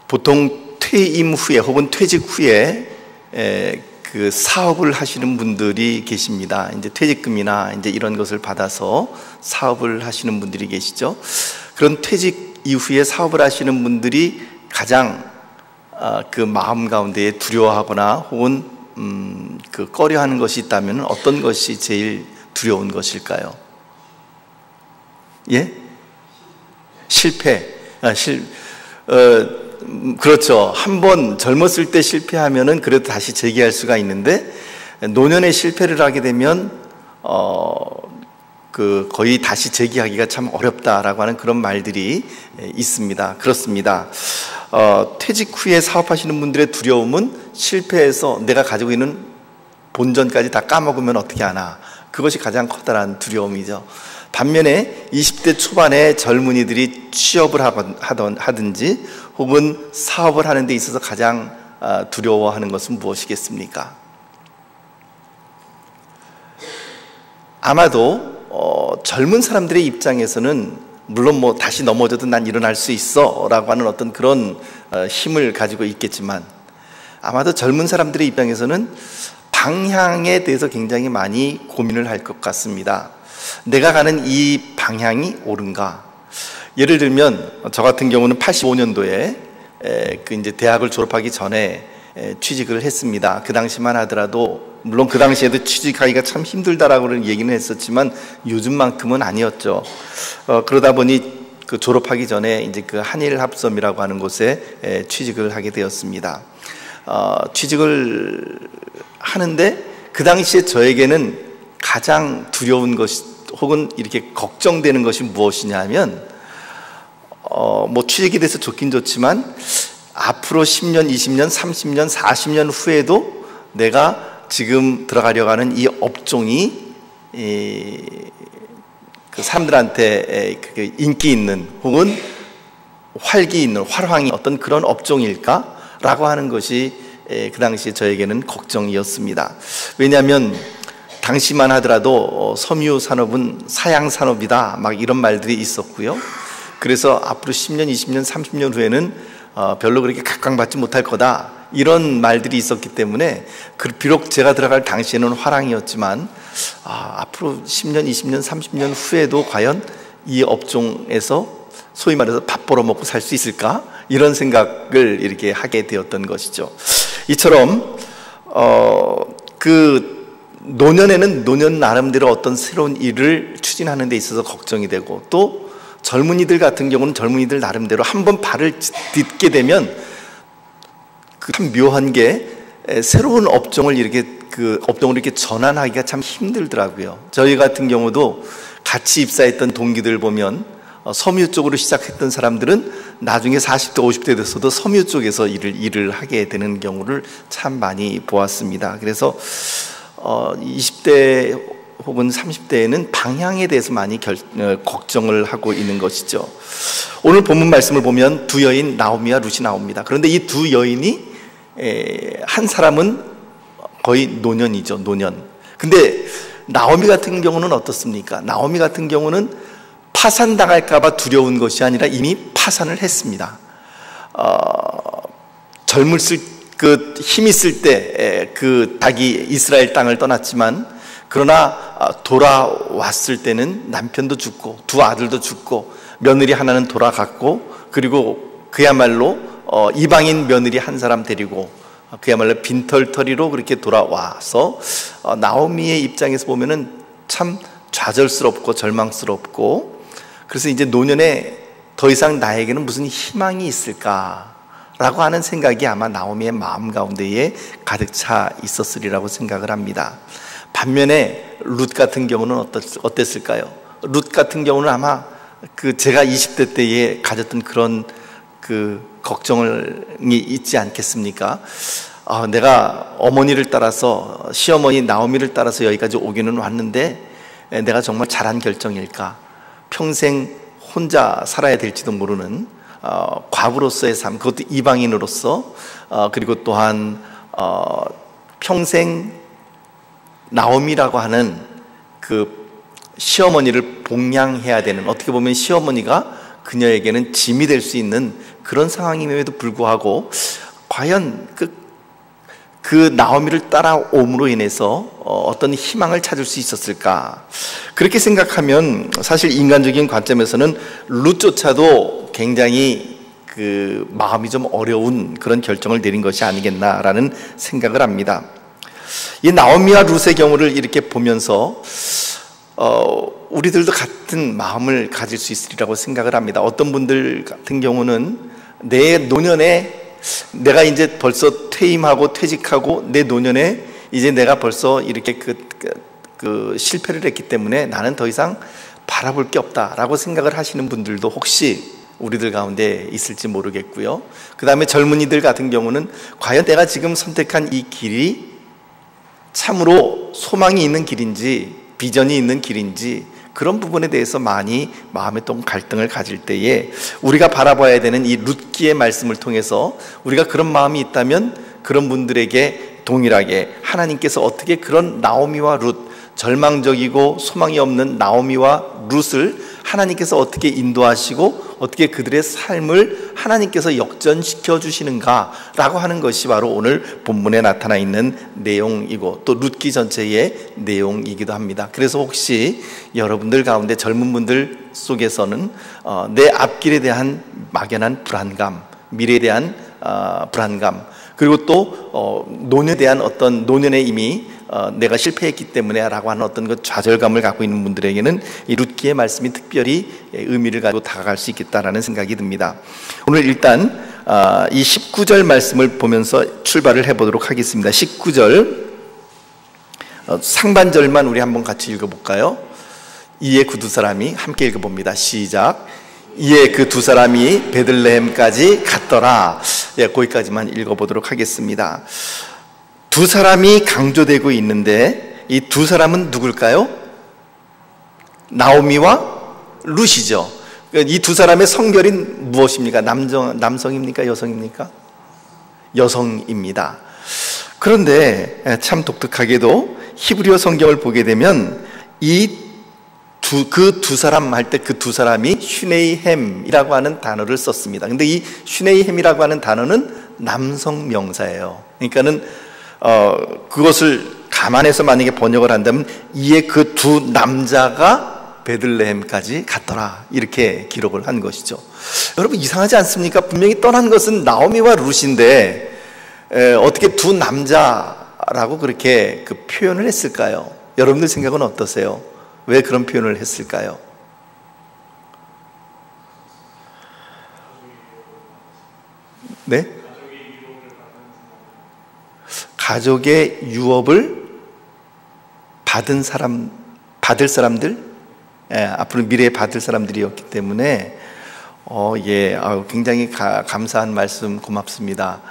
보통 퇴임 후에 혹은 퇴직 후에 그 사업을 하시는 분들이 계십니다. 이제 퇴직금이나 이제 이런 것을 받아서 사업을 하시는 분들이 계시죠. 그런 퇴직 이후에 사업을 하시는 분들이 가장 그 마음 가운데에 두려워하거나 혹은 그 꺼려하는 것이 있다면 어떤 것이 제일 두려운 것일까요? 예? 실패. 그렇죠. 한번 젊었을 때 실패하면은 그래도 다시 재기할 수가 있는데, 노년에 실패를 하게 되면 그 거의 다시 재기하기가 참 어렵다라고 하는 그런 말들이 있습니다. 그렇습니다. 퇴직 후에 사업하시는 분들의 두려움은 실패해서 내가 가지고 있는 본전까지 다 까먹으면 어떻게 하나, 그것이 가장 커다란 두려움이죠. 반면에 20대 초반에 젊은이들이 취업을 하든지 혹은 사업을 하는 데 있어서 가장 두려워하는 것은 무엇이겠습니까? 아마도 젊은 사람들의 입장에서는 물론 뭐 다시 넘어져도 난 일어날 수 있어 라고 하는 어떤 그런 힘을 가지고 있겠지만, 아마도 젊은 사람들의 입장에서는 방향에 대해서 굉장히 많이 고민을 할 것 같습니다. 내가 가는 이 방향이 옳은가? 예를 들면 저 같은 경우는 85년도에 그 이제 대학을 졸업하기 전에 취직을 했습니다. 그 당시만 하더라도 물론 그 당시에도 취직하기가 참 힘들다라고 얘기는 했었지만 요즘만큼은 아니었죠. 그러다 보니 그 졸업하기 전에 이제 그 한일합섬이라고 하는 곳에 취직을 하게 되었습니다. 취직을 하는데 그 당시에 저에게는 가장 두려운 것이 혹은 이렇게 걱정되는 것이 무엇이냐면, 뭐 취직이 돼서 좋긴 좋지만 앞으로 10년, 20년, 30년, 40년 후에도 내가 지금 들어가려고 하는 이 업종이 그 사람들한테 인기 있는 혹은 활기 있는 화랑이 어떤 그런 업종일까? 라고 하는 것이 그 당시에 저에게는 걱정이었습니다. 왜냐하면 당시만 하더라도 섬유 산업은 사양 산업이다 막 이런 말들이 있었고요. 그래서 앞으로 10년, 20년, 30년 후에는 별로 그렇게 각광받지 못할 거다 이런 말들이 있었기 때문에, 비록 제가 들어갈 당시에는 화랑이었지만 앞으로 10년, 20년, 30년 후에도 과연 이 업종에서 소위 말해서 밥 벌어먹고 살 수 있을까? 이런 생각을 이렇게 하게 되었던 것이죠. 이처럼 그 노년에는 노년 나름대로 어떤 새로운 일을 추진하는 데 있어서 걱정이 되고, 또 젊은이들 같은 경우는 젊은이들 나름대로 한번 발을 딛게 되면 참 묘한 게 새로운 업종을 그 업종을 이렇게 전환하기가 참 힘들더라고요. 저희 같은 경우도 같이 입사했던 동기들 보면 섬유 쪽으로 시작했던 사람들은 나중에 40대, 50대 됐어도 섬유 쪽에서 일을 하게 되는 경우를 참 많이 보았습니다. 그래서 20대 혹은 30대에는 방향에 대해서 많이 걱정을 하고 있는 것이죠. 오늘 본문 말씀을 보면 두 여인 나오미와 룻이 나옵니다. 그런데 이 두 여인이 한 사람은 거의 노년이죠. 노년. 근데 나오미 같은 경우는 어떻습니까? 나오미 같은 경우는 파산당할까 봐 두려운 것이 아니라 이미 파산을 했습니다. 그 힘 있을 때 그 닭이 이스라엘 땅을 떠났지만, 그러나 돌아왔을 때는 남편도 죽고 두 아들도 죽고 며느리 하나는 돌아갔고, 그리고 그야말로 이방인 며느리 한 사람 데리고 그야말로 빈털터리로 그렇게 돌아와서 나오미의 입장에서 보면은 참 좌절스럽고 절망스럽고, 그래서 이제 노년에 더 이상 나에게는 무슨 희망이 있을까라고 하는 생각이 아마 나오미의 마음 가운데에 가득 차 있었으리라고 생각을 합니다. 반면에 룻 같은 경우는 어땠을까요? 룻 같은 경우는 아마 그 제가 20대 때에 가졌던 그런 그 걱정이 있지 않겠습니까? 내가 어머니를 따라서, 시어머니 나오미를 따라서 여기까지 오기는 왔는데 내가 정말 잘한 결정일까? 평생 혼자 살아야 될지도 모르는 과부로서의 삶, 그것도 이방인으로서, 그리고 또한 평생 나오미라고 하는 그 시어머니를 봉양해야 되는, 어떻게 보면 시어머니가 그녀에게는 짐이 될 수 있는 그런 상황임에도 불구하고 과연 그 나오미를 따라옴으로 인해서 어떤 희망을 찾을 수 있었을까? 그렇게 생각하면 사실 인간적인 관점에서는 룻조차도 굉장히 그 마음이 좀 어려운 그런 결정을 내린 것이 아니겠나라는 생각을 합니다. 이 나오미와 룻의 경우를 이렇게 보면서 우리들도 같은 마음을 가질 수 있으리라고 생각을 합니다. 어떤 분들 같은 경우는 내 노년에 내가 이제 벌써 퇴임하고 퇴직하고 내 노년에 이제 내가 벌써 이렇게 실패를 했기 때문에 나는 더 이상 바라볼 게 없다라고 생각을 하시는 분들도 혹시 우리들 가운데 있을지 모르겠고요. 그 다음에 젊은이들 같은 경우는 과연 내가 지금 선택한 이 길이 참으로 소망이 있는 길인지 비전이 있는 길인지 그런 부분에 대해서 많이 마음의 또 갈등을 가질 때에 우리가 바라봐야 되는 이 룻기의 말씀을 통해서 우리가 그런 마음이 있다면 그런 분들에게 동일하게 하나님께서 어떻게 그런 나오미와 룻, 절망적이고 소망이 없는 나오미와 룻을 하나님께서 어떻게 인도하시고 어떻게 그들의 삶을 하나님께서 역전시켜 주시는가라고 하는 것이 바로 오늘 본문에 나타나 있는 내용이고 또 룻기 전체의 내용이기도 합니다. 그래서 혹시 여러분들 가운데 젊은 분들 속에서는 내 앞길에 대한 막연한 불안감, 미래에 대한 불안감, 그리고 또 노년에 대한 어떤 노년에 이미 내가 실패했기 때문에 라고 하는 어떤 그 좌절감을 갖고 있는 분들에게는 이 룻기의 말씀이 특별히 의미를 가지고 다가갈 수 있겠다라는 생각이 듭니다. 오늘 일단 이 19절 말씀을 보면서 출발을 해보도록 하겠습니다. 19절 상반절만 우리 한번 같이 읽어볼까요? 이에 그 두 사람이 함께 읽어봅니다. 시작. 이에 그 두 사람이 베들레헴까지 갔더라. 거기까지만 읽어보도록 하겠습니다. 두 사람이 강조되고 있는데 이 두 사람은 누굴까요? 나오미와 룻이죠. 이 두 사람의 성별이 무엇입니까? 남성입니까? 여성입니까? 여성입니다. 그런데 참 독특하게도 히브리어 성경을 보게 되면 그 두 사람 할 때 그 두 사람이 슈네이햄이라고 하는 단어를 썼습니다. 근데 이 슈네이햄이라고 하는 단어는 남성 명사예요. 그러니까는 그것을 감안해서 만약에 번역을 한다면 이에 그 두 남자가 베들레헴까지 갔더라 이렇게 기록을 한 것이죠. 여러분 이상하지 않습니까? 분명히 떠난 것은 나오미와 룻인데 어떻게 두 남자라고 그렇게 그 표현을 했을까요? 여러분들 생각은 어떠세요? 왜 그런 표현을 했을까요? 네? 가족의 유업을 받을 사람들, 앞으로 미래에 받을 사람들이었기 때문에, 굉장히 감사한 말씀 고맙습니다.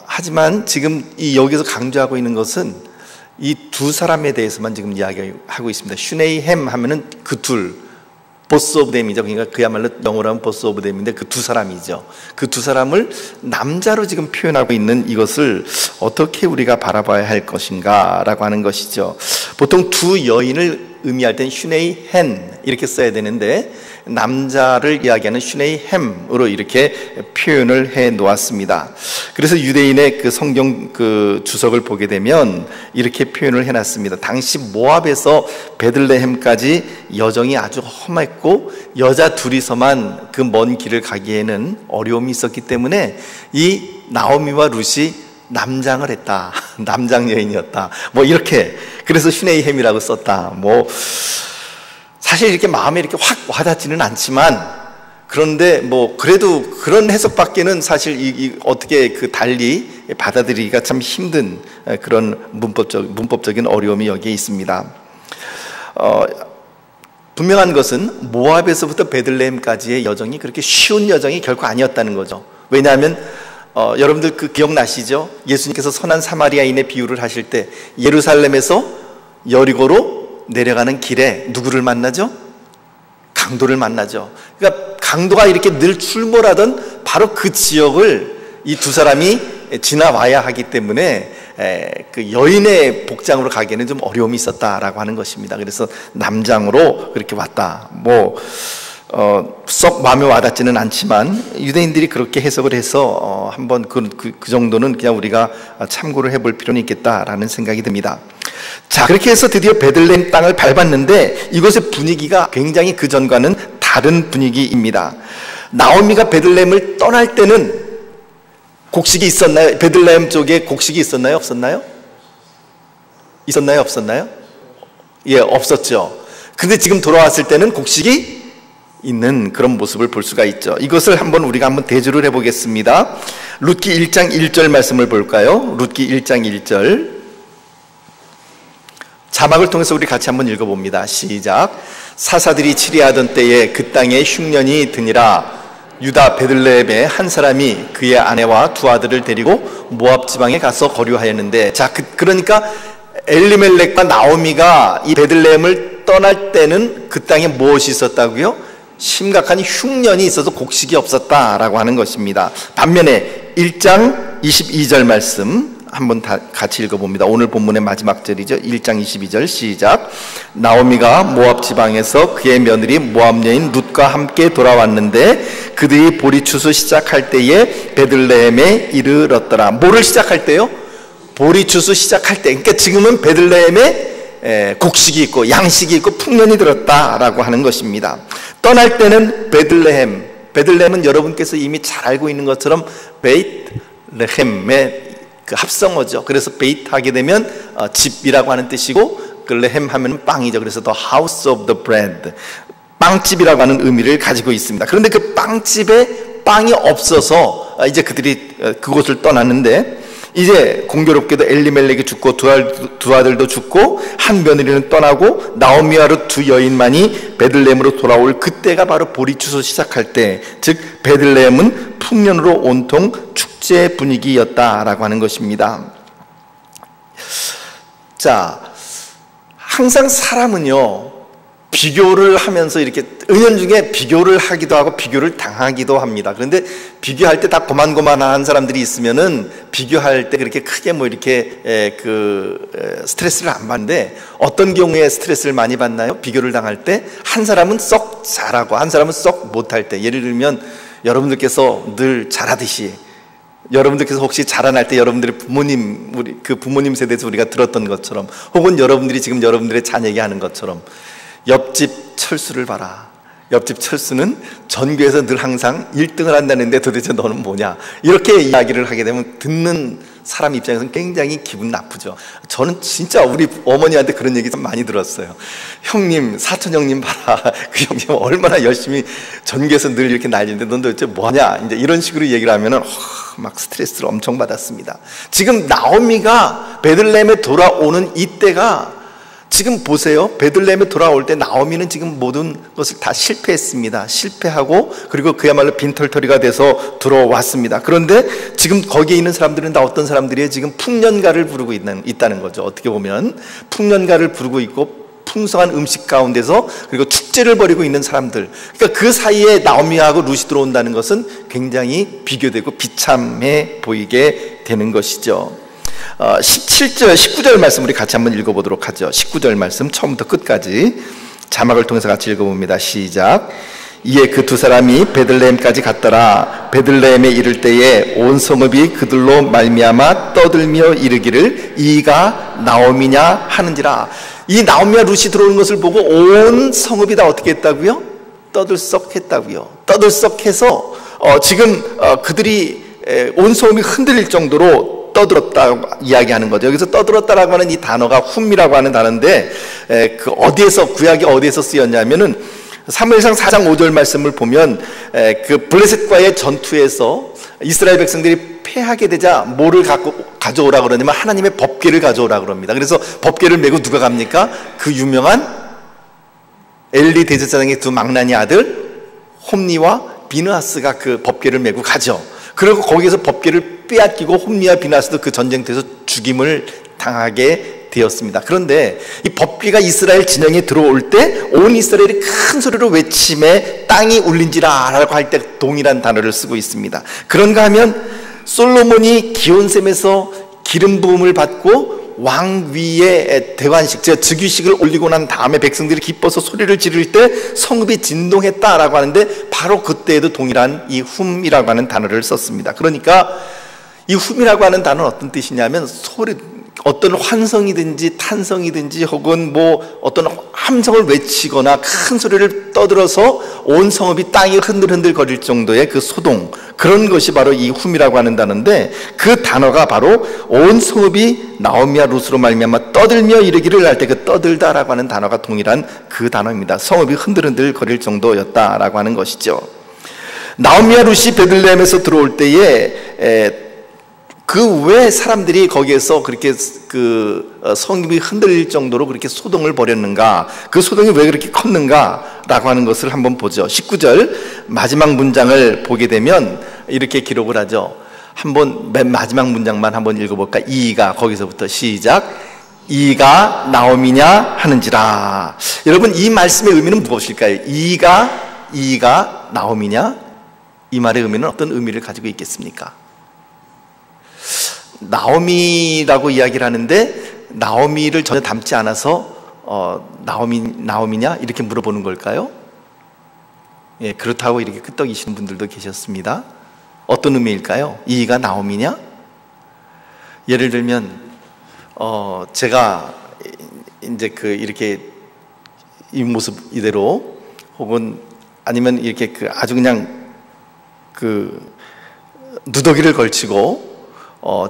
하지만 지금 여기서 강조하고 있는 것은 이 두 사람에 대해서만 지금 이야기하고 있습니다. 슈네이햄 하면은 그 둘, 보스 오브 댐이죠. 그러니까 그야말로 영어로 하면 보스 오브 댐인데 그 두 사람이죠. 그 두 사람을 남자로 지금 표현하고 있는 이것을 어떻게 우리가 바라봐야 할 것인가 라고 하는 것이죠. 보통 두 여인을 의미할 땐 슈네이헨 이렇게 써야 되는데 남자를 이야기하는 슈네이햄으로 이렇게 표현을 해 놓았습니다. 그래서 유대인의 그 성경 그 주석을 보게 되면 이렇게 표현을 해 놨습니다. 당시 모압에서 베들레헴까지 여정이 아주 험했고 여자 둘이서만 그 먼 길을 가기에는 어려움이 있었기 때문에 이 나오미와 룻이 남장을 했다. 남장 여인이었다. 이렇게. 그래서 슈네이햄이라고 썼다. 사실 이렇게 마음에 이렇게 확 와닿지는 않지만, 그런데 그래도 그런 해석밖에는 사실 어떻게 달리 받아들이기가 참 힘든 그런 문법적인 어려움이 여기에 있습니다. 분명한 것은 모압에서부터 베들레헴까지의 여정이 그렇게 쉬운 여정이 결코 아니었다는 거죠. 왜냐하면 여러분들 기억나시죠? 예수님께서 선한 사마리아인의 비유를 하실 때 예루살렘에서 여리고로 내려가는 길에 누구를 만나죠? 강도를 만나죠. 그러니까 강도가 이렇게 늘 출몰하던 바로 그 지역을 이 두 사람이 지나와야 하기 때문에 그 여인의 복장으로 가기에는 좀 어려움이 있었다라고 하는 것입니다. 그래서 남장으로 그렇게 왔다. 썩 마음에 와닿지는 않지만 유대인들이 그렇게 해석을 해서 한번 그 정도는 그냥 우리가 참고를 해볼 필요는 있겠다라는 생각이 듭니다. 자, 그렇게 해서 드디어 베들레헴 땅을 밟았는데 이곳의 분위기가 굉장히 그 전과는 다른 분위기입니다. 나오미가 베들레헴을 떠날 때는 곡식이 있었나요? 베들레헴 쪽에 곡식이 있었나요? 없었나요? 있었나요? 없었나요? 예, 없었죠. 근데 지금 돌아왔을 때는 곡식이 있는 그런 모습을 볼 수가 있죠. 이것을 우리가 한번 대조를 해보겠습니다. 룻기 1장 1절 말씀을 볼까요? 룻기 1장 1절. 자막을 통해서 우리 같이 한번 읽어봅니다. 시작. 사사들이 치리하던 때에 그 땅에 흉년이 드니라. 유다 베들레헴에 한 사람이 그의 아내와 두 아들을 데리고 모압 지방에 가서 거류하였는데, 자, 그러니까 엘리멜렉과 나오미가 이 베들레헴을 떠날 때는 그 땅에 무엇이 있었다고요? 심각한 흉년이 있어서 곡식이 없었다라고 하는 것입니다. 반면에 1장 22절 말씀 한번 같이 읽어봅니다. 오늘 본문의 마지막 절이죠. 1장 22절 시작. 나오미가 모압 지방에서 그의 며느리 모압 여인 룻과 함께 돌아왔는데 그들이 보리추수 시작할 때에 베들레헴에 이르렀더라. 뭐를 시작할 때요? 보리추수 시작할 때. 그러니까 지금은 베들레헴에 곡식이 있고 양식이 있고 풍년이 들었다라고 하는 것입니다. 떠날 때는 베들레헴은 여러분께서 이미 잘 알고 있는 것처럼 베이트레헴의 그 합성어죠. 그래서 베이트 하게 되면 집이라고 하는 뜻이고, 그 레헴 하면 빵이죠. 그래서 the house of the bread, 빵집이라고 하는 의미를 가지고 있습니다. 그런데 그 빵집에 빵이 없어서 이제 그들이 그곳을 떠났는데, 이제 공교롭게도 엘리멜렉이 죽고 두 아들도 죽고 한 며느리는 떠나고 나오미와 룻 두 여인만이 베들레헴으로 돌아올 그때가 바로 보리추수 시작할 때, 즉 베들레헴은 풍년으로 온통 축제 분위기였다라고 하는 것입니다. 자, 항상 사람은요, 비교를 하면서 이렇게 은연중에 비교를 하기도 하고 비교를 당하기도 합니다. 그런데 비교할 때 다 고만고만한 사람들이 있으면은 비교할 때 그렇게 크게 이렇게 스트레스를 안 받는데, 어떤 경우에 스트레스를 많이 받나요? 비교를 당할 때 한 사람은 썩 잘하고 한 사람은 썩 못할 때. 예를 들면 여러분들께서 늘 잘하듯이, 여러분들께서 혹시 자라날 때 여러분들의 부모님, 그 부모님 세대에서 우리가 들었던 것처럼, 혹은 여러분들이 지금 여러분들의 자녀에게 하는 것처럼, 옆집 철수를 봐라. 옆집 철수는 전교에서 늘 항상 1등을 한다는데 도대체 너는 뭐냐, 이렇게 이야기를 하게 되면 듣는 사람 입장에서는 굉장히 기분 나쁘죠. 저는 진짜 우리 어머니한테 그런 얘기 좀 많이 들었어요. 형님, 사촌 형님 봐라. 그 형님 얼마나 열심히 전교에서 늘 이렇게 난리인데 넌 도대체 뭐하냐, 이제 이런 식으로 얘기를 하면은 막 스트레스를 엄청 받았습니다. 지금 나오미가 베들레헴에 돌아오는 이때가, 지금 보세요. 베들레헴에 돌아올 때 나오미는 지금 모든 것을 다 실패했습니다. 실패하고, 그리고 그야말로 빈털터리가 돼서 들어왔습니다. 그런데 지금 거기에 있는 사람들은 다 어떤 사람들이에요? 지금 풍년가를 부르고 있다는 거죠. 어떻게 보면 풍년가를 부르고 있고 풍성한 음식 가운데서, 그리고 축제를 벌이고 있는 사람들. 그러니까 그 사이에 나오미하고 룻이 들어온다는 것은 굉장히 비교되고 비참해 보이게 되는 것이죠. 17절, 19절 말씀 우리 같이 한번 읽어보도록 하죠. 19절 말씀 처음부터 끝까지 자막을 통해서 같이 읽어봅니다. 시작. 이에 그 두 사람이 베들레헴까지 갔더라. 베들레헴에 이를 때에 온 성읍이 그들로 말미암아 떠들며 이르기를 이가 나오미냐 하는지라. 이 나오미와 룻이 들어오는 것을 보고 온 성읍이 다 어떻게 했다고요? 떠들썩했다고요. 떠들썩해서 지금 그들이 온 성읍이 흔들릴 정도로 떠들었다고 이야기하는 거죠. 여기서 떠들었다라고 하는 이 단어가 훔이라고 하는 단어인데, 그 어디에서, 구약이 어디에서 쓰였냐면은 사무엘상 4장 5절 말씀을 보면, 그 블레셋과의 전투에서 이스라엘 백성들이 패하게 되자 뭐를 가져오라 그러냐면 하나님의 법궤를 가져오라 그럽니다. 그래서 법궤를 메고 누가 갑니까? 그 유명한 엘리 대제사장의 두 망나니 아들 홈니와 비느하스가 그 법궤를 메고 가죠. 그리고 거기에서 법궤를 빼앗기고 홈리와 비나스도 그 전쟁터에서 죽임을 당하게 되었습니다. 그런데 이 법궤가 이스라엘 진영에 들어올 때 온 이스라엘이 큰 소리로 외침에 땅이 울린지라 라고 할 때 동일한 단어를 쓰고 있습니다. 그런가 하면 솔로몬이 기온샘에서 기름 부음을 받고 왕 위에 대관식, 즉 즉위식을 올리고 난 다음에 백성들이 기뻐서 소리를 지를 때 성읍이 진동했다라고 하는데, 바로 그때에도 동일한 이 훔이라고 하는 단어를 썼습니다. 그러니까 이 훔이라고 하는 단어는 어떤 뜻이냐면, 어떤 환성이든지 탄성이든지 혹은 뭐 어떤 함성을 외치거나 큰 소리를 떠들어서 온 성읍이 땅이 흔들흔들 거릴 정도의 그 소동, 그런 것이 바로 이 훔이라고 하는 단어인데, 그 단어가 바로 온 성읍이 나오미와 룻으로 말미암아 떠들며 이르기를 할 때 그 떠들다라고 하는 단어가 동일한 그 단어입니다. 성읍이 흔들흔들 거릴 정도였다라고 하는 것이죠. 나오미와 룻이 베들레헴에서 들어올 때에 그 왜 사람들이 거기에서 그렇게 성읍이 흔들릴 정도로 그렇게 소동을 벌였는가, 그 소동이 왜 그렇게 컸는가라고 하는 것을 한번 보죠. 19절 마지막 문장을 보게 되면 이렇게 기록을 하죠. 한번 맨 마지막 문장만 한번 읽어볼까? 이가, 거기서부터 시작. 이가 나오미냐 하는지라. 여러분, 이 말씀의 의미는 무엇일까요? 이가 나오미냐? 이 말의 의미는 어떤 의미를 가지고 있겠습니까? 나오미라고 이야기를 하는데, 나오미를 전혀 닮지 않아서 나오미냐? 이렇게 물어보는 걸까요? 예, 그렇다고 이렇게 끄떡이시는 분들도 계셨습니다. 어떤 의미일까요? 이가 나오미냐? 예를 들면 제가 이제 이렇게 이 모습 이대로, 혹은 아니면 이렇게 아주 그냥 누더기를 걸치고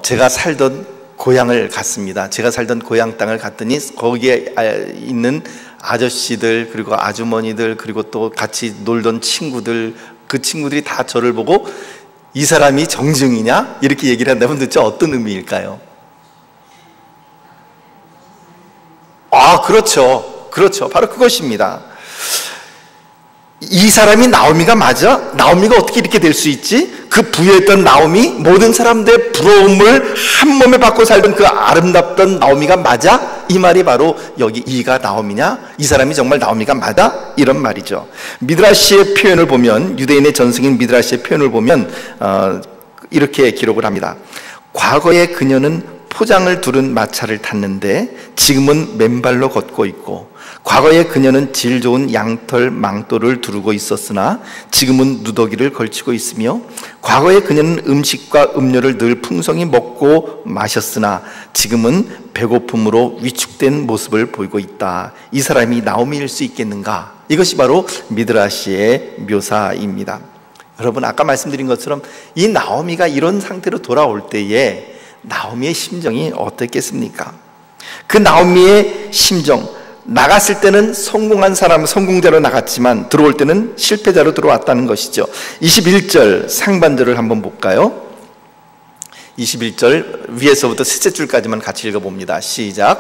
제가 살던 고향을 갔습니다. 제가 살던 고향 땅을 갔더니 거기에 있는 아저씨들, 그리고 아주머니들, 그리고 또 같이 놀던 친구들, 그 친구들이 다 저를 보고 이 사람이 정증이냐? 이렇게 얘기를 한다면 도대체 어떤 의미일까요? 그렇죠. 바로 그것입니다. 이 사람이 나오미가 맞아? 나오미가 어떻게 이렇게 될 수 있지? 그 부유했던 나오미, 모든 사람들의 부러움을 한 몸에 받고 살던 그 아름답던 나오미가 맞아? 이 말이 바로 여기 이가 나오미냐? 이 사람이 정말 나오미가 맞아? 이런 말이죠. 미드라시의 표현을 보면, 유대인의 전승인 미드라시의 표현을 보면 이렇게 기록을 합니다. 과거에 그녀는 포장을 두른 마차를 탔는데 지금은 맨발로 걷고 있고, 과거에 그녀는 질 좋은 양털 망토를 두르고 있었으나 지금은 누더기를 걸치고 있으며, 과거에 그녀는 음식과 음료를 늘 풍성히 먹고 마셨으나 지금은 배고픔으로 위축된 모습을 보이고 있다. 이 사람이 나오미일 수 있겠는가? 이것이 바로 미드라시의 묘사입니다. 여러분, 아까 말씀드린 것처럼 이 나오미가 이런 상태로 돌아올 때에 나오미의 심정이 어땠겠습니까? 그 나오미의 심정, 나갔을 때는 성공한 사람, 성공자로 나갔지만 들어올 때는 실패자로 들어왔다는 것이죠. 21절 상반절을 한번 볼까요? 21절 위에서부터 셋째 줄까지만 같이 읽어봅니다. 시작.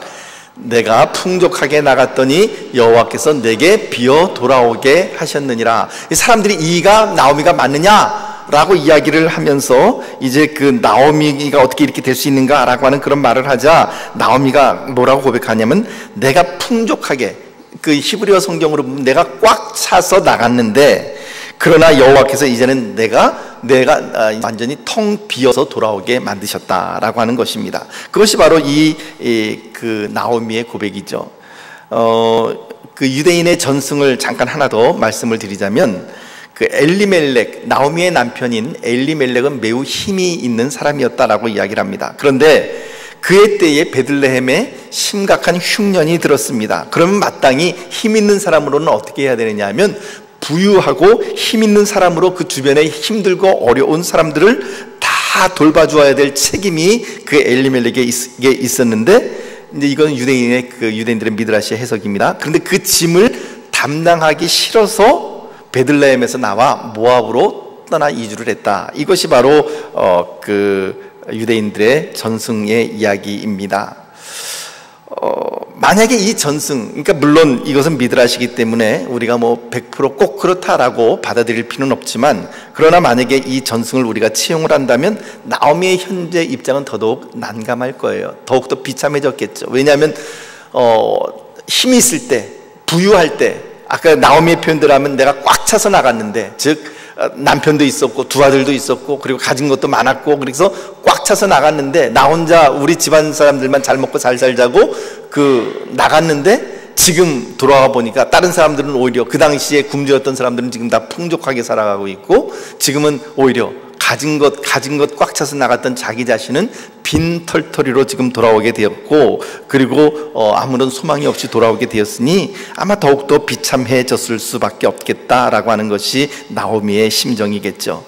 내가 풍족하게 나갔더니 여호와께서 내게 비어 돌아오게 하셨느니라. 이 사람들이 이가 나오미가 맞느냐? 라고 이야기를 하면서 이제 그 나오미가 어떻게 이렇게 될 수 있는가? 라고 하는 그런 말을 하자, 나오미가 뭐라고 고백하냐면, 내가 풍족하게, 그 히브리어 성경으로 보면 내가 꽉 차서 나갔는데, 그러나 여호와께서 이제는 내가 완전히 텅 비어서 돌아오게 만드셨다라고 하는 것입니다. 그것이 바로 그 나오미의 고백이죠. 그 유대인의 전승을 잠깐 하나 더 말씀을 드리자면, 그 엘리멜렉, 나오미의 남편인 엘리멜렉은 매우 힘이 있는 사람이었다라고 이야기를 합니다. 그런데 그의 때에 베들레헴에 심각한 흉년이 들었습니다. 그러면 마땅히 힘 있는 사람으로는 어떻게 해야 되느냐 하면, 부유하고 힘 있는 사람으로 그 주변에 힘들고 어려운 사람들을 다 돌봐주어야 될 책임이 그 엘리멜렉에게 있었는데, 이제 이건 유대인들의 미드라시의 해석입니다. 그런데 그 짐을 담당하기 싫어서 베들레헴에서 나와 모압으로 떠나 이주를 했다. 이것이 바로 그 유대인들의 전승의 이야기입니다. 만약에 이 전승, 그러니까 물론 이것은 미드라시이기 때문에 우리가 100% 꼭 그렇다라고 받아들일 필요는 없지만, 그러나 만약에 이 전승을 우리가 채용을 한다면 나오미의 현재 입장은 더더욱 난감할 거예요. 더욱더 비참해졌겠죠. 왜냐하면 힘이 있을 때, 부유할 때, 아까 나오미의 표현대로 하면 내가 꽉 차서 나갔는데, 즉 남편도 있었고 두 아들도 있었고 그리고 가진 것도 많았고 그래서 꽉 차서 나갔는데 나 혼자 우리 집안 사람들만 잘 먹고 잘 살자고 나갔는데 지금 돌아와 보니까 다른 사람들은 오히려 그 당시에 굶주렸던 사람들은 지금 다 풍족하게 살아가고 있고 지금은 오히려 가진 것 꽉 차서 나갔던 자기 자신은 빈 털터리로 지금 돌아오게 되었고 그리고 아무런 소망이 없이 돌아오게 되었으니 아마 더욱더 비참해졌을 수밖에 없겠다라고 하는 것이 나오미의 심정이겠죠.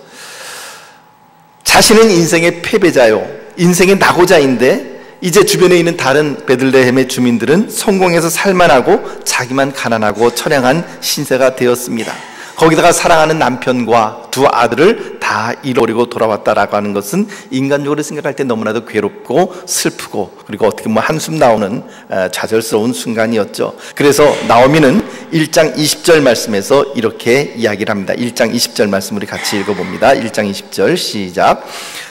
자신은 인생의 패배자요, 인생의 낙오자인데 이제 주변에 있는 다른 베들레헴의 주민들은 성공해서 살만하고 자기만 가난하고 처량한 신세가 되었습니다. 거기다가 사랑하는 남편과 두 아들을 다 잃어버리고 돌아왔다라고 하는 것은 인간적으로 생각할 때 너무나도 괴롭고 슬프고 그리고 어떻게 보면 한숨 나오는 좌절스러운 순간이었죠. 그래서 나오미는 1장 20절 말씀에서 이렇게 이야기를 합니다. 1장 20절 말씀 우리 같이 읽어봅니다. 1장 20절 시작.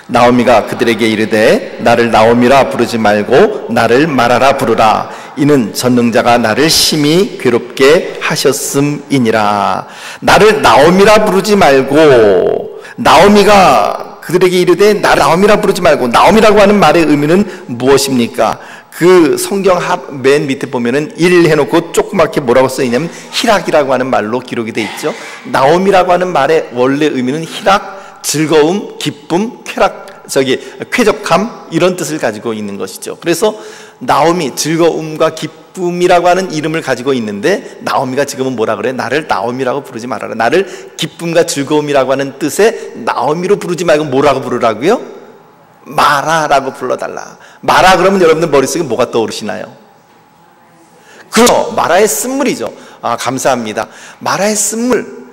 나오미가 그들에게 이르되 나를 나오미라 부르지 말고 나를 마라라 부르라. 이는 전능자가 나를 심히 괴롭게 하셨음이니라. 나를 나오미라 부르지 말고, 나오미가 그들에게 이르되 나를 나오미라 부르지 말고, 나오미라고 하는 말의 의미는 무엇입니까? 그 성경 맨 밑에 보면은 1 해놓고 조그맣게 뭐라고 써있냐면 희락이라고 하는 말로 기록이 돼 있죠. 나오미라고 하는 말의 원래 의미는 희락, 즐거움, 기쁨, 쾌적함 이런 뜻을 가지고 있는 것이죠. 그래서 나오미, 즐거움과 기쁨이라고 하는 이름을 가지고 있는데 나오미가 지금은 뭐라 그래? 나를 나오미라고 부르지 말아라. 나를 기쁨과 즐거움이라고 하는 뜻의 나오미로 부르지 말고 뭐라고 부르라고요? 마라라고 불러달라. 마라 그러면 여러분들 머릿속에 뭐가 떠오르시나요? 그렇죠. 마라의 쓴물이죠. 감사합니다. 마라의 쓴물.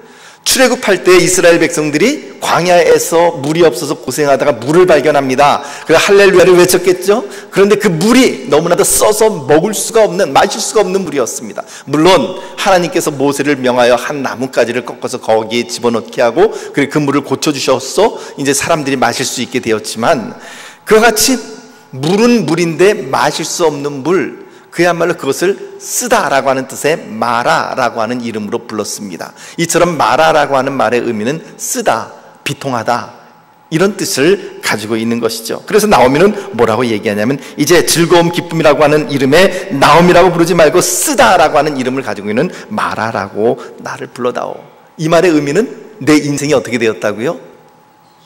출애굽할 때 이스라엘 백성들이 광야에서 물이 없어서 고생하다가 물을 발견합니다. 그래서 할렐루야를 외쳤겠죠. 그런데 그 물이 너무나도 써서 먹을 수가 없는, 마실 수가 없는 물이었습니다. 물론 하나님께서 모세를 명하여 한 나뭇가지를 꺾어서 거기에 집어넣게 하고 그리고 그 물을 고쳐주셔서 이제 사람들이 마실 수 있게 되었지만, 그와 같이 물은 물인데 마실 수 없는 물, 그야말로 그것을 쓰다라고 하는 뜻의 마라라고 하는 이름으로 불렀습니다. 이처럼 마라라고 하는 말의 의미는 쓰다, 비통하다 이런 뜻을 가지고 있는 것이죠. 그래서 나오미는 뭐라고 얘기하냐면 이제 즐거움, 기쁨이라고 하는 이름에 나오미라고 부르지 말고 쓰다라고 하는 이름을 가지고 있는 마라라고 나를 불러다오. 이 말의 의미는 내 인생이 어떻게 되었다고요?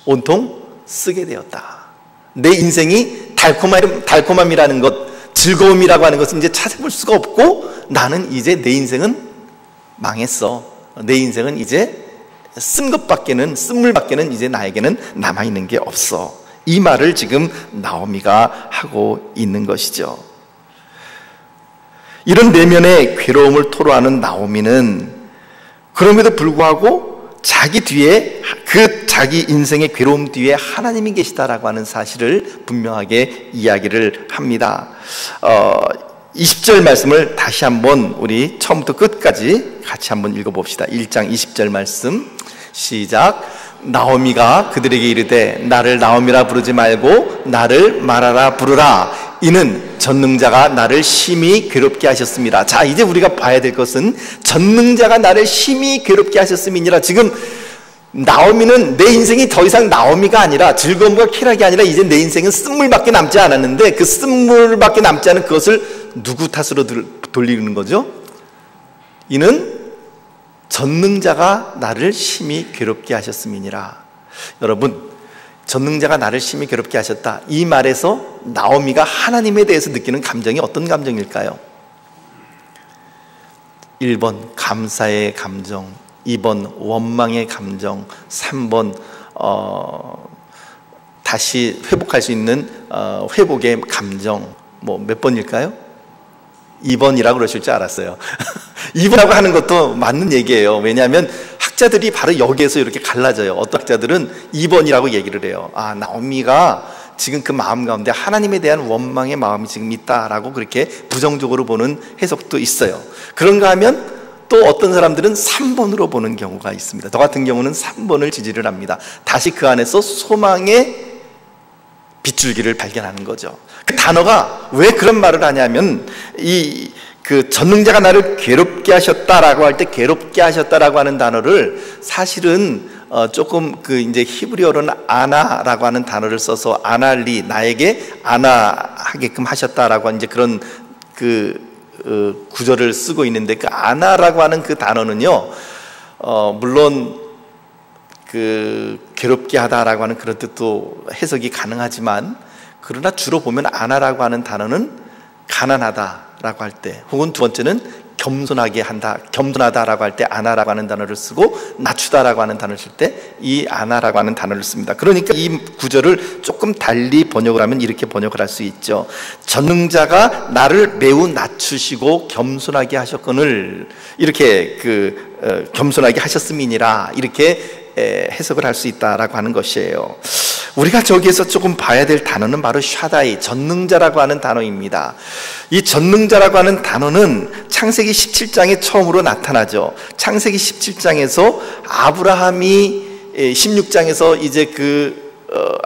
온통 쓰게 되었다. 내 인생이 달콤함이라는 것, 즐거움이라고 하는 것은 이제 찾아볼 수가 없고 나는 이제 내 인생은 망했어. 내 인생은 이제 쓴 물밖에는 이제 나에게는 남아있는 게 없어. 이 말을 지금 나오미가 하고 있는 것이죠. 이런 내면의 괴로움을 토로하는 나오미는 그럼에도 불구하고 자기 뒤에, 자기 인생의 괴로움 뒤에 하나님이 계시다라고 하는 사실을 분명하게 이야기를 합니다. 20절 말씀을 다시 한번 우리 처음부터 끝까지 같이 한번 읽어봅시다. 1장 20절 말씀 시작. 나오미가 그들에게 이르되 나를 나오미라 부르지 말고 나를 마라라 부르라. 이는 전능자가 나를 심히 괴롭게 하셨습니다. 자, 이제 우리가 봐야 될 것은 전능자가 나를 심히 괴롭게 하셨음이니라. 지금 나오미는 내 인생이 더 이상 나오미가 아니라 즐거움과 쾌락이 아니라 이제 내 인생은 쓴물밖에 남지 않았는데 그 쓴물밖에 남지 않은 그것을 누구 탓으로 돌리는 거죠? 이는 전능자가 나를 심히 괴롭게 하셨음이니라. 여러분, 전능자가 나를 심히 괴롭게 하셨다, 이 말에서 나오미가 하나님에 대해서 느끼는 감정이 어떤 감정일까요? 1번 감사의 감정, 2번 원망의 감정, 3번 다시 회복할 수 있는 회복의 감정. 뭐 몇 번일까요? 2번이라고 그러실 줄 알았어요. 2번이라고 하는 것도 맞는 얘기예요. 왜냐하면 학자들이 바로 여기에서 이렇게 갈라져요. 어떤 학자들은 2번이라고 얘기를 해요. 나오미가 지금 그 마음 가운데 하나님에 대한 원망의 마음이 지금 있다라고 그렇게 부정적으로 보는 해석도 있어요. 그런가 하면 또 어떤 사람들은 3번으로 보는 경우가 있습니다. 저 같은 경우는 3번을 지지를 합니다. 다시 그 안에서 소망의 빗줄기를 발견하는 거죠. 그 단어가 왜 그런 말을 하냐면 그 전능자가 나를 괴롭게 하셨다라고 할 때 괴롭게 하셨다라고 하는 단어를 사실은 조금 그 이제 히브리어로는 아나라고 하는 단어를 써서 아날리, 나에게 아나하게끔 하셨다라고 이제 그런 구절을 쓰고 있는데, 그 아나라고 하는 그 단어는요, 물론 그 괴롭게 하다라고 하는 그런 뜻도 해석이 가능하지만, 그러나 주로 보면 아나라고 하는 단어는 가난하다라고 할 때, 혹은 두 번째는 겸손하게 한다, 겸손하다라고 할 때 아나라고 하는 단어를 쓰고, 낮추다라고 하는 단어를 쓸 때 이 아나라고 하는 단어를 씁니다. 그러니까 이 구절을 조금 달리 번역을 하면 이렇게 번역을 할 수 있죠. 전능자가 나를 매우 낮추시고 겸손하게 하셨거늘, 이렇게 겸손하게 하셨음이니라, 이렇게 해석을 할 수 있다라고 하는 것이에요. 우리가 저기에서 조금 봐야 될 단어는 바로 샤다이, 전능자라고 하는 단어입니다. 이 전능자라고 하는 단어는 창세기 17장에 처음으로 나타나죠. 창세기 17장에서 아브라함이 16장에서 이제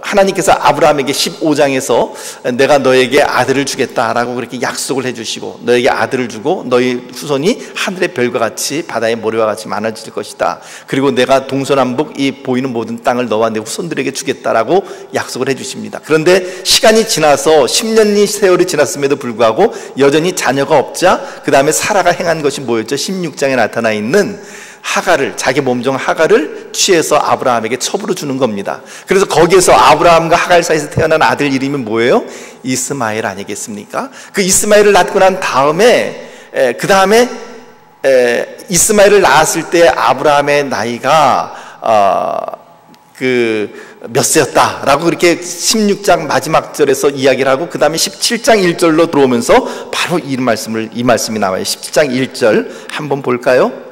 하나님께서 아브라함에게 15장에서 내가 너에게 아들을 주겠다라고 그렇게 약속을 해주시고, 너에게 아들을 주고 너희 후손이 하늘의 별과 같이 바다의 모래와 같이 많아질 것이다, 그리고 내가 동서남북 이 보이는 모든 땅을 너와 내 후손들에게 주겠다라고 약속을 해주십니다. 그런데 시간이 지나서 10년이 세월이 지났음에도 불구하고 여전히 자녀가 없자 그 다음에 사라가 행한 것이 뭐였죠? 16장에 나타나 있는 하가를, 자기 몸종 하가를 취해서 아브라함에게 첩으로 주는 겁니다. 그래서 거기에서 아브라함과 하갈 사이에서 태어난 아들 이름이 뭐예요? 이스마엘 아니겠습니까? 그 이스마엘을 낳고 난 다음에 그 다음에 이스마엘을 낳았을 때 아브라함의 나이가 몇 세였다라고 그렇게 16장 마지막 절에서 이야기를 하고, 그 다음에 17장 1절로 들어오면서 바로 이 말씀이 나와요. 17장 1절 한번 볼까요?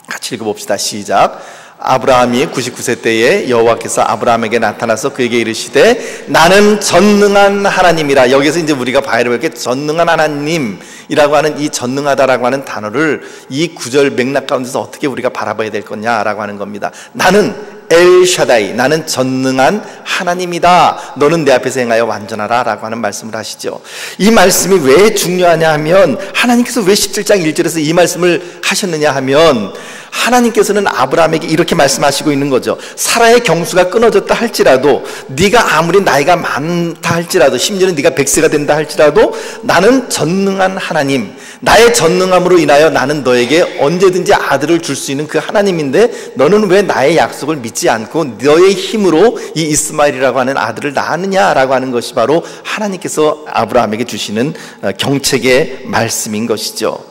같이 읽어봅시다. 시작. 아브라함이 99세 때에 여호와께서 아브라함에게 나타나서 그에게 이르시되 나는 전능한 하나님이라. 여기서 이제 우리가 봐야 될 게 전능한 하나님이라고 하는 이 전능하다라고 하는 단어를 이 구절 맥락 가운데서 어떻게 우리가 바라봐야 될 거냐라고 하는 겁니다. 나는 엘샤다이, 나는 전능한 하나님이다, 너는 내 앞에서 행하여 완전하라 라고 하는 말씀을 하시죠. 이 말씀이 왜 중요하냐 하면, 하나님께서 왜 17장 1절에서 이 말씀을 하셨느냐 하면, 하나님께서는 아브라함에게 이렇게 말씀하시고 있는 거죠. 사라의 경수가 끊어졌다 할지라도, 네가 아무리 나이가 많다 할지라도, 심지어는 네가 100세가 된다 할지라도 나는 전능한 하나님, 나의 전능함으로 인하여 나는 너에게 언제든지 아들을 줄 수 있는 그 하나님인데, 너는 왜 나의 약속을 믿지 않고 너의 힘으로 이 이스마엘이라고 하는 아들을 낳았느냐라고 하는 것이 바로 하나님께서 아브라함에게 주시는 경책의 말씀인 것이죠.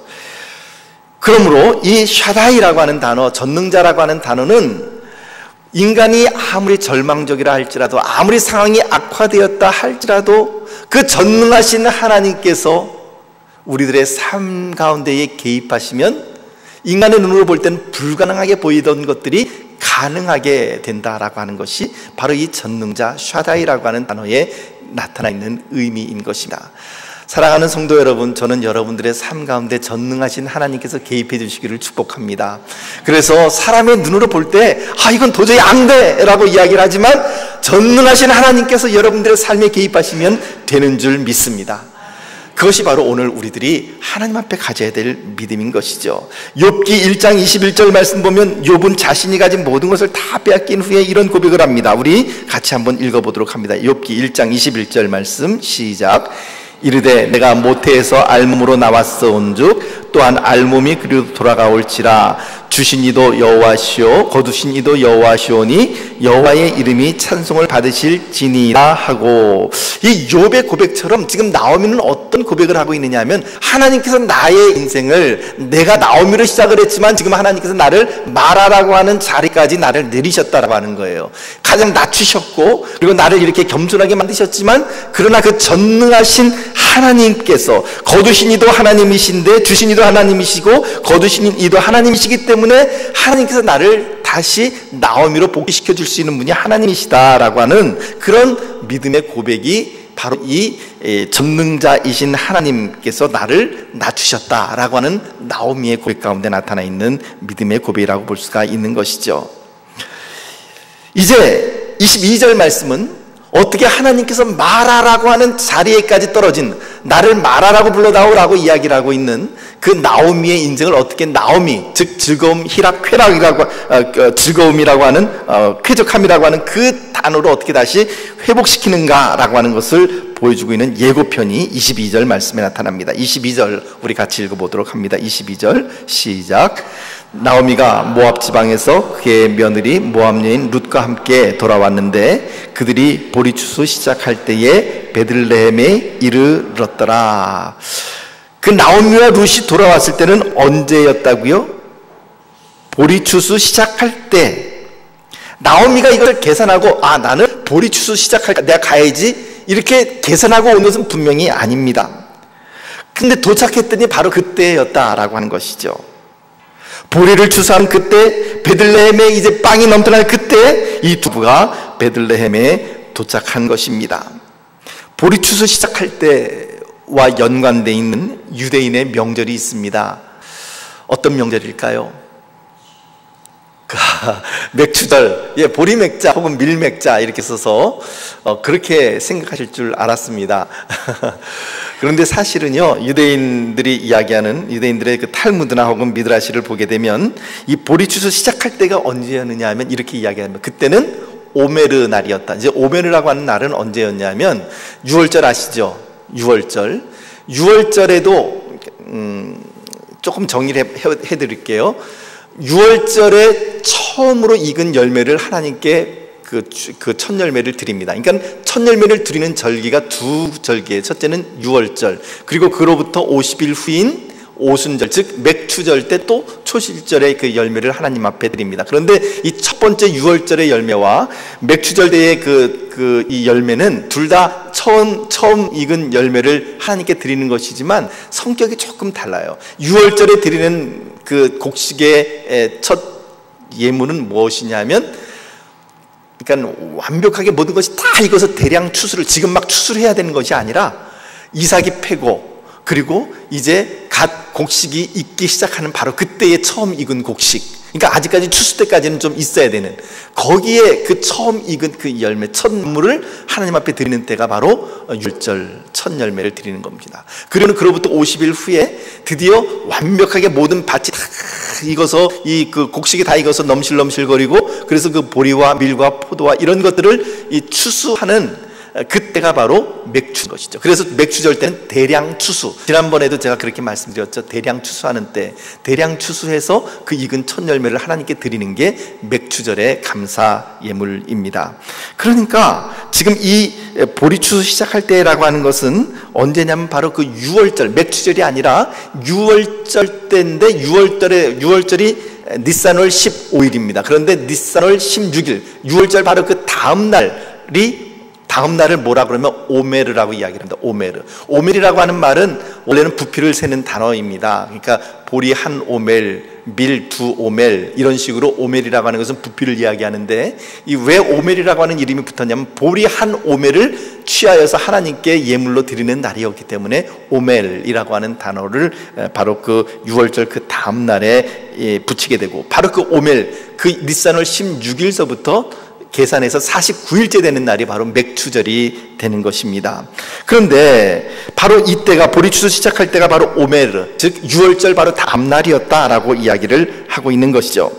그러므로 이 샤다이라고 하는 단어, 전능자라고 하는 단어는 인간이 아무리 절망적이라 할지라도, 아무리 상황이 악화되었다 할지라도 그 전능하신 하나님께서 우리들의 삶 가운데에 개입하시면 인간의 눈으로 볼 때는 불가능하게 보이던 것들이 가능하게 된다라고 하는 것이 바로 이 전능자 샤다이라고 하는 단어에 나타나 있는 의미인 것입니다. 사랑하는 성도 여러분, 저는 여러분들의 삶 가운데 전능하신 하나님께서 개입해 주시기를 축복합니다. 그래서 사람의 눈으로 볼 때 이건 도저히 안 돼 라고 이야기를 하지만, 전능하신 하나님께서 여러분들의 삶에 개입하시면 되는 줄 믿습니다. 그것이 바로 오늘 우리들이 하나님 앞에 가져야 될 믿음인 것이죠. 욥기 1장 21절 말씀 보면, 욥은 자신이 가진 모든 것을 다 빼앗긴 후에 이런 고백을 합니다. 우리 같이 한번 읽어보도록 합니다. 욥기 1장 21절 말씀 시작. 이르되 내가 모태에서 알몸으로 나왔사온즉 또한 알몸이 그리로 돌아가올지라. 주신 이도 여호와시오 거두신 이도 여호와시오니 여호와의 이름이 찬송을 받으실지니라 하고, 이 욥의 고백처럼 지금 나오미는 어떤 고백을 하고 있느냐 하면, 하나님께서 나의 인생을, 내가 나오미로 시작을 했지만 지금 하나님께서 나를 마라라고 하는 자리까지 나를 내리셨다라고 하는 거예요. 가장 낮추셨고, 그리고 나를 이렇게 겸손하게 만드셨지만, 그러나 그 전능하신 하나님께서, 거두신 이도 하나님이신데 주신 이도 하나님이시고 거두신 이도 하나님이시기 때문에 하나님께서 나를 다시 나오미로 복귀시켜 줄 수 있는 분이 하나님이시다라고 하는 그런 믿음의 고백이 바로 이 전능자이신 하나님께서 나를 낮추셨다라고 하는 나오미의 고백 가운데 나타나 있는 믿음의 고백이라고 볼 수가 있는 것이죠. 이제 22절 말씀은 어떻게 하나님께서 마라라고 하는 자리에까지 떨어진, 나를 마라라고 불러다오라고 이야기를 하고 있는 그 나오미의 인생을 어떻게 나오미, 즉 즐거움, 희락, 쾌락이라고 즐거움이라고 하는 쾌적함이라고 하는 그 단어로 어떻게 다시 회복시키는가라고 하는 것을 보여주고 있는 예고편이 22절 말씀에 나타납니다. 22절 우리 같이 읽어보도록 합니다. 22절 시작. 나오미가 모압 지방에서 그의 며느리 모압 여인 룻과 함께 돌아왔는데 그들이 보리추수 시작할 때에 베들레헴에 이르렀더라. 그 나오미와 룻이 돌아왔을 때는 언제였다고요? 보리추수 시작할 때. 나오미가 이걸 계산하고 나는 보리추수 시작할까 내가 가야지 이렇게 계산하고 온 것은 분명히 아닙니다. 근데 도착했더니 바로 그때였다라고 하는 것이죠. 보리를 추수한 그때, 베들레헴에 이제 빵이 넘쳐날 그때 이 두 부부가 베들레헴에 도착한 것입니다. 보리 추수 시작할 때와 연관되어 있는 유대인의 명절이 있습니다. 어떤 명절일까요? 맥추절, 보리맥자 혹은 밀맥자 이렇게 써서 그렇게 생각하실 줄 알았습니다. 그런데 사실은요, 유대인들이 이야기하는 유대인들의 그 탈무드나 혹은 미드라시를 보게 되면 이 보리추수 시작할 때가 언제였느냐 하면 이렇게 이야기합니다. 그때는 오메르 날이었다. 이제 오메르라고 하는 날은 언제였냐면 6월절 아시죠? 6월절에도 조금 정리를 해드릴게요. 6월절에 처음으로 익은 열매를 하나님께 그 첫 열매를 드립니다. 그러니까 첫 열매를 드리는 절기가 두 절기예요. 첫째는 6월절, 그리고 그로부터 50일 후인 오순절, 즉 맥추절 때 또 초실절의 그 열매를 하나님 앞에 드립니다. 그런데 이 첫 번째 6월절의 열매와 맥추절 때의 이 열매는 둘 다 처음 익은 열매를 하나님께 드리는 것이지만 성격이 조금 달라요. 6월절에 드리는 그 곡식의 첫 예물은 무엇이냐면, 그러니까 완벽하게 모든 것이 다 익어서 대량 추수를 지금 막 추수를 해야 되는 것이 아니라 이삭이 패고, 그리고 이제 갓 곡식이 익기 시작하는 바로 그때의 처음 익은 곡식, 그러니까 아직까지 추수 때까지는 좀 있어야 되는, 거기에 그 처음 익은 그 열매, 첫 물을 하나님 앞에 드리는 때가 바로 율절 첫 열매를 드리는 겁니다. 그리고 그로부터 50일 후에 드디어 완벽하게 모든 밭이 다 익어서 이 그 곡식이 다 익어서 넘실넘실거리고, 그래서 그 보리와 밀과 포도와 이런 것들을 이 추수하는 그때가 바로 맥추인 것이죠. 그래서 맥추절 때는 대량 추수, 지난번에도 제가 그렇게 말씀드렸죠. 대량 추수하는 때, 대량 추수해서 그 익은 첫 열매를 하나님께 드리는 게 맥추절의 감사 예물입니다. 그러니까 지금 이 보리 추수 시작할 때라고 하는 것은 언제냐면 바로 그 6월절, 맥추절이 아니라 6월절 때인데, 6월절이 니산월 15일입니다. 그런데 니산월 16일, 6월절 바로 그 다음 날을 뭐라 그러면 오메르라고 이야기를 합니다. 오멜이라고 하는 말은 원래는 부피를 세는 단어입니다. 그러니까 보리 한 오멜, 밀 두 오멜, 이런 식으로 오멜이라고 하는 것은 부피를 이야기하는데, 이 왜 오멜이라고 하는 이름이 붙었냐면 보리 한 오멜을 취하여서 하나님께 예물로 드리는 날이었기 때문에 오멜이라고 하는 단어를 바로 그 6월절 그 다음 날에 붙이게 되고, 바로 그 오멜, 그 니산월 16일서부터 계산해서 49일째 되는 날이 바로 맥추절이 되는 것입니다. 그런데 바로 이때가, 보리추수 시작할 때가 바로 오메르, 즉 6월절 바로 다음 날이었다라고 이야기를 하고 있는 것이죠.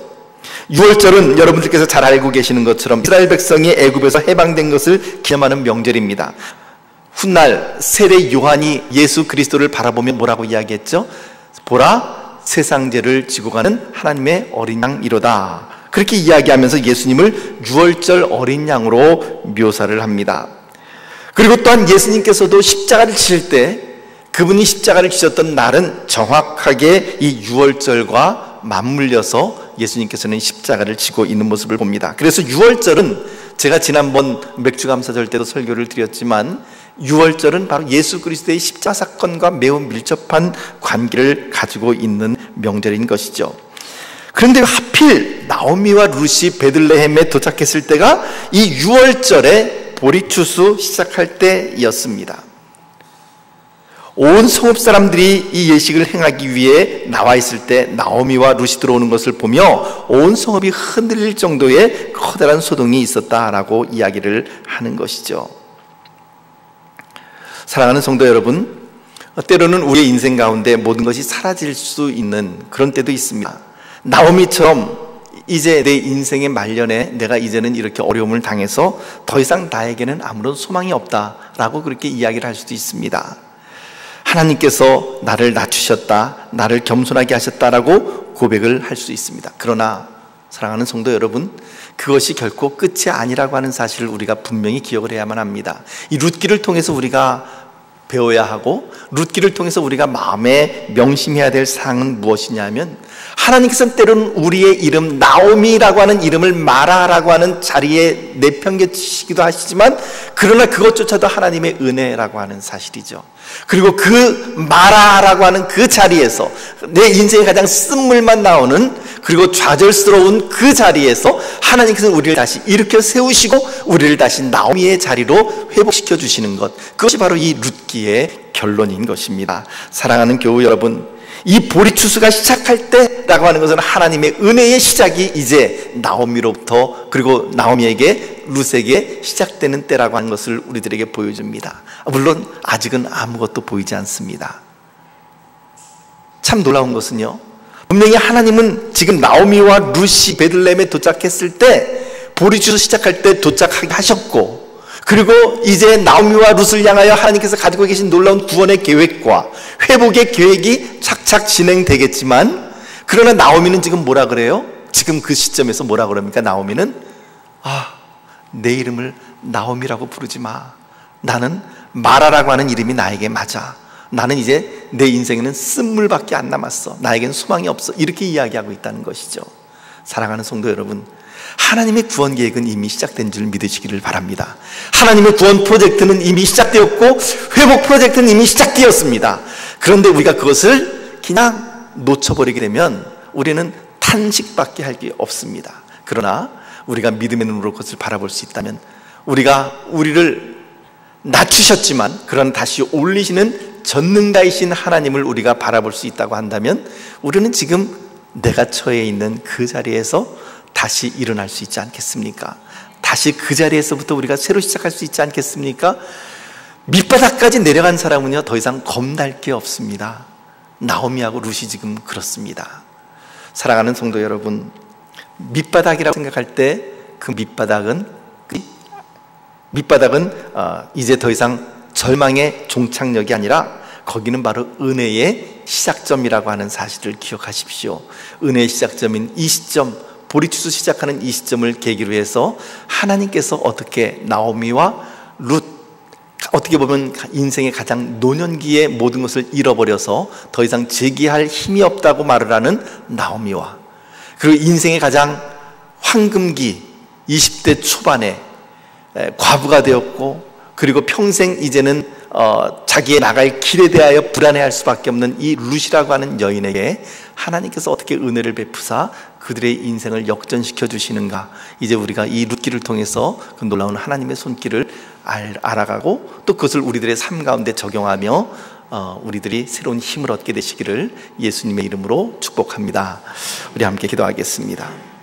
6월절은 여러분들께서 잘 알고 계시는 것처럼 이스라엘 백성이 애굽에서 해방된 것을 기념하는 명절입니다. 훗날 세례 요한이 예수 그리스도를 바라보며 뭐라고 이야기했죠? 보라, 세상 죄를 지고 가는 하나님의 어린 양이로다. 그렇게 이야기하면서 예수님을 6월절 어린 양으로 묘사를 합니다. 그리고 또한 예수님께서도 십자가를 지실 때, 그분이 십자가를 지셨던 날은 정확하게 이 6월절과 맞물려서 예수님께서는 십자가를 지고 있는 모습을 봅니다. 그래서 6월절은 제가 지난번 맥주감사절 때도 설교를 드렸지만, 6월절은 바로 예수 그리스도의 십자가 사건과 매우 밀접한 관계를 가지고 있는 명절인 것이죠. 그런데 하필 나오미와 룻이 베들레헴에 도착했을 때가 이 6월절에 보리추수 시작할 때였습니다. 온 성읍 사람들이 이 예식을 행하기 위해 나와 있을 때 나오미와 룻이 들어오는 것을 보며 온 성읍이 흔들릴 정도의 커다란 소동이 있었다라고 이야기를 하는 것이죠. 사랑하는 성도 여러분, 때로는 우리의 인생 가운데 모든 것이 사라질 수 있는 그런 때도 있습니다. 나오미처럼 이제 내 인생의 말년에 내가 이제는 이렇게 어려움을 당해서 더 이상 나에게는 아무런 소망이 없다라고 그렇게 이야기를 할 수도 있습니다. 하나님께서 나를 낮추셨다, 나를 겸손하게 하셨다라고 고백을 할 수 있습니다. 그러나 사랑하는 성도 여러분, 그것이 결코 끝이 아니라고 하는 사실을 우리가 분명히 기억을 해야만 합니다. 이 룻기를 통해서 우리가 배워야 하고, 룻기를 통해서 우리가 마음에 명심해야 될 사항은 무엇이냐면, 하나님께서는 때로는 우리의 이름 나오미라고 하는 이름을 마라라고 하는 자리에 내팽개치기도 하시지만, 그러나 그것조차도 하나님의 은혜라고 하는 사실이죠. 그리고 그 마라라고 하는 그 자리에서 내 인생에 가장 쓴물만 나오는, 그리고 좌절스러운 그 자리에서 하나님께서 우리를 다시 일으켜 세우시고 우리를 다시 나오미의 자리로 회복시켜 주시는 것, 그것이 바로 이 룻기의 결론인 것입니다. 사랑하는 교우 여러분, 이 보리추수가 시작할 때라고 하는 것은 하나님의 은혜의 시작이 이제 나오미로부터, 그리고 나오미에게, 룻에게 시작되는 때라고 하는 것을 우리들에게 보여줍니다. 물론 아직은 아무것도 보이지 않습니다. 참 놀라운 것은요, 분명히 하나님은 지금 나오미와 룻이 베들레헴에 도착했을 때, 보리추수 시작할 때 도착하게 하셨고, 그리고 이제 나오미와 룻을 향하여 하나님께서 가지고 계신 놀라운 구원의 계획과 회복의 계획이 착착 진행되겠지만, 그러나 나오미는 지금 뭐라 그래요? 지금 그 시점에서 뭐라 그럽니까? 나오미는 내 이름을 나오미라고 부르지 마. 나는 마라라고 하는 이름이 나에게 맞아. 나는 이제 내 인생에는 쓴물밖에 안 남았어. 나에겐 소망이 없어. 이렇게 이야기하고 있다는 것이죠. 사랑하는 성도 여러분, 하나님의 구원 계획은 이미 시작된 줄 믿으시기를 바랍니다. 하나님의 구원 프로젝트는 이미 시작되었고 회복 프로젝트는 이미 시작되었습니다. 그런데 우리가 그것을 그냥 놓쳐버리게 되면 우리는 탄식밖에 할 게 없습니다. 그러나 우리가 믿음의 눈으로 그것을 바라볼 수 있다면, 우리가 우리를 낮추셨지만 그런 다시 올리시는 전능자이신 하나님을 우리가 바라볼 수 있다고 한다면, 우리는 지금 내가 처해 있는 그 자리에서 다시 일어날 수 있지 않겠습니까? 다시 그 자리에서부터 우리가 새로 시작할 수 있지 않겠습니까? 밑바닥까지 내려간 사람은요, 더 이상 겁날 게 없습니다. 나오미하고 룻이 지금 그렇습니다. 사랑하는 성도 여러분, 밑바닥이라고 생각할 때 그 밑바닥은 이제 더 이상 절망의 종착역이 아니라 거기는 바로 은혜의 시작점이라고 하는 사실을 기억하십시오. 은혜의 시작점인 이 시점, 보리추수 시작하는 이 시점을 계기로 해서 하나님께서 어떻게 나오미와 룻, 어떻게 보면 인생의 가장 노년기에 모든 것을 잃어버려서 더 이상 재기할 힘이 없다고 말을 하는 나오미와, 그리고 인생의 가장 황금기 20대 초반에 과부가 되었고, 그리고 평생 이제는 자기의 나갈 길에 대하여 불안해할 수밖에 없는 이 룻이라고 하는 여인에게 하나님께서 어떻게 은혜를 베푸사 그들의 인생을 역전시켜 주시는가, 이제 우리가 이 룻기를 통해서 그 놀라운 하나님의 손길을 알아가고, 또 그것을 우리들의 삶 가운데 적용하며 우리들이 새로운 힘을 얻게 되시기를 예수님의 이름으로 축복합니다. 우리 함께 기도하겠습니다.